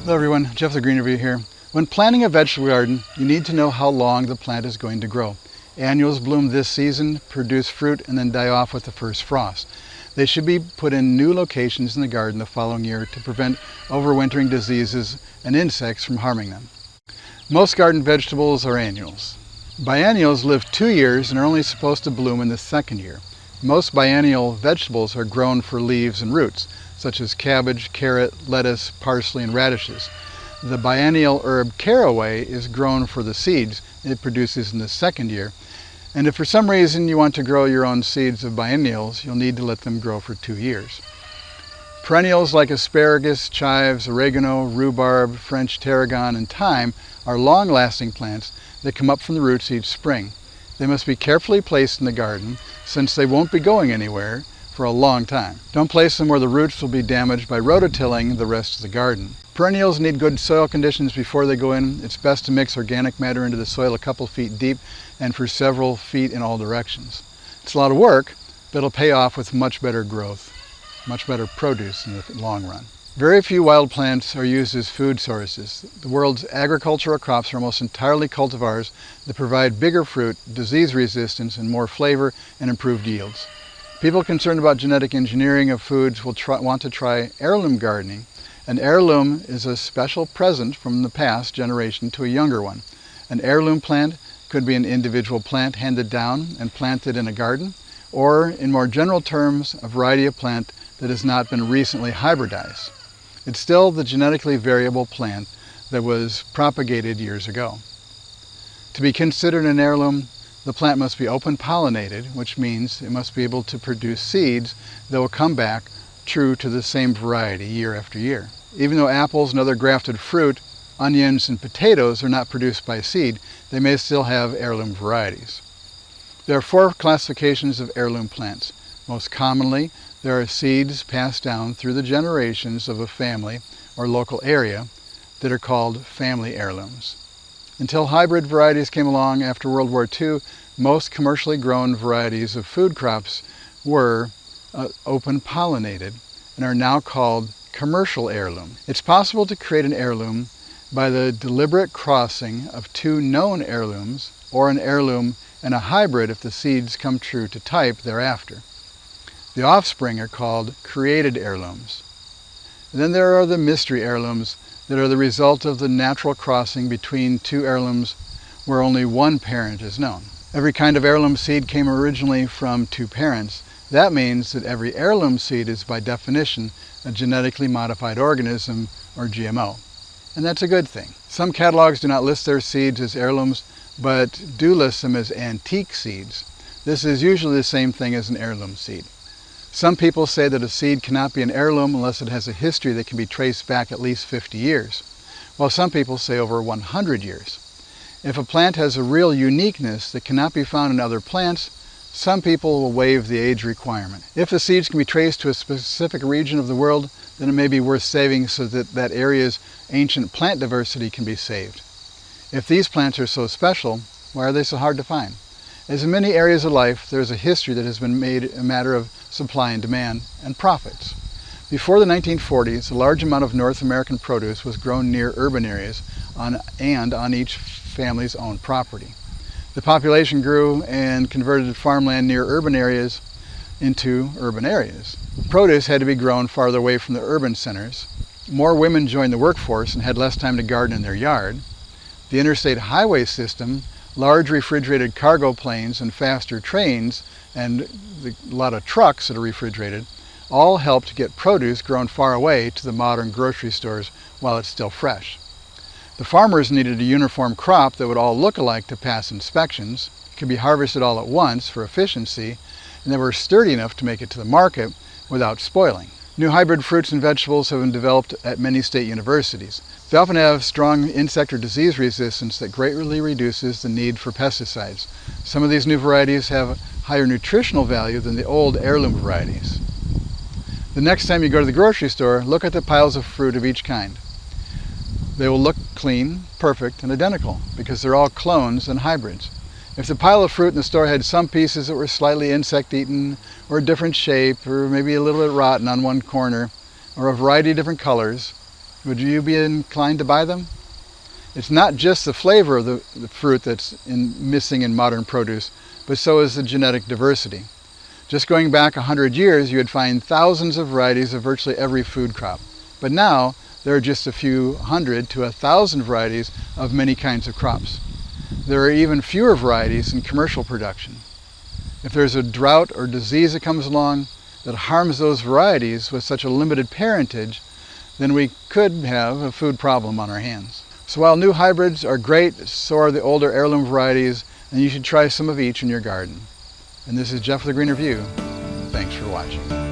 Hello everyone, Jeff the Green Review here. When planting a vegetable garden, you need to know how long the plant is going to grow. Annuals bloom this season, produce fruit, and then die off with the first frost. They should be put in new locations in the garden the following year to prevent overwintering diseases and insects from harming them. Most garden vegetables are annuals. Biennials live 2 years and are only supposed to bloom in the second year. Most biennial vegetables are grown for leaves and roots, such as cabbage, carrot, lettuce, parsley, and radishes. The biennial herb caraway is grown for the seeds it produces in the second year. And if for some reason you want to grow your own seeds of biennials, you'll need to let them grow for 2 years. Perennials like asparagus, chives, oregano, rhubarb, French tarragon, and thyme are long-lasting plants that come up from the roots each spring. They must be carefully placed in the garden since they won't be going anywhere for a long time. Don't place them where the roots will be damaged by rototilling the rest of the garden. Perennials need good soil conditions before they go in. It's best to mix organic matter into the soil a couple feet deep and for several feet in all directions. It's a lot of work, but it'll pay off with much better growth, much better produce in the long run. Very few wild plants are used as food sources. The world's agricultural crops are almost entirely cultivars that provide bigger fruit, disease resistance, and more flavor and improved yields. People concerned about genetic engineering of foods will want to try heirloom gardening. An heirloom is a special present from the past generation to a younger one. An heirloom plant could be an individual plant handed down and planted in a garden, or in more general terms, a variety of plant that has not been recently hybridized. It's still the genetically variable plant that was propagated years ago. To be considered an heirloom, the plant must be open pollinated, which means it must be able to produce seeds that will come back true to the same variety year after year. Even though apples and other grafted fruit, onions and potatoes are not produced by seed, they may still have heirloom varieties. There are 4 classifications of heirloom plants. Most commonly, there are seeds passed down through the generations of a family or local area that are called family heirlooms. Until hybrid varieties came along after World War II, most commercially grown varieties of food crops were open pollinated and are now called commercial heirloom. It's possible to create an heirloom by the deliberate crossing of 2 known heirlooms, or an heirloom and a hybrid if the seeds come true to type thereafter. The offspring are called created heirlooms. And then there are the mystery heirlooms that are the result of the natural crossing between 2 heirlooms where only one parent is known. Every kind of heirloom seed came originally from 2 parents. That means that every heirloom seed is by definition a genetically modified organism, or GMO. And that's a good thing. Some catalogs do not list their seeds as heirlooms, but do list them as antique seeds. This is usually the same thing as an heirloom seed. Some people say that a seed cannot be an heirloom unless it has a history that can be traced back at least 50 years, while some people say over 100 years. If a plant has a real uniqueness that cannot be found in other plants, some people will waive the age requirement. If the seeds can be traced to a specific region of the world, then it may be worth saving so that that area's ancient plant diversity can be saved. If these plants are so special, why are they so hard to find? As in many areas of life, there is a history that has been made a matter of supply and demand and profits. Before the 1940s, a large amount of North American produce was grown near urban areas and on each family's own property. The population grew and converted farmland near urban areas into urban areas. Produce had to be grown farther away from the urban centers. More women joined the workforce and had less time to garden in their yard. The interstate highway system, large refrigerated cargo planes and faster trains, and a lot of trucks that are refrigerated, all helped get produce grown far away to the modern grocery stores while it's still fresh. The farmers needed a uniform crop that would all look alike to pass inspections, could be harvested all at once for efficiency, and they were sturdy enough to make it to the market without spoiling. New hybrid fruits and vegetables have been developed at many state universities. They often have strong insect or disease resistance that greatly reduces the need for pesticides. Some of these new varieties have higher nutritional value than the old heirloom varieties. The next time you go to the grocery store, look at the piles of fruit of each kind. They will look clean, perfect, and identical because they're all clones and hybrids. If the pile of fruit in the store had some pieces that were slightly insect-eaten, or a different shape, or maybe a little bit rotten on one corner, or a variety of different colors, Would you be inclined to buy them? It's not just the flavor of the fruit that's missing in modern produce, but so is the genetic diversity. Just going back 100 years, you would find thousands of varieties of virtually every food crop. But now, there are just a few hundred to 1,000 varieties of many kinds of crops. There are even fewer varieties in commercial production. If there's a drought or disease that comes along that harms those varieties with such a limited parentage, then we could have a food problem on our hands. So while new hybrids are great, so are the older heirloom varieties, and you should try some of each in your garden. And this is Jeff with the Green Review. Thanks for watching.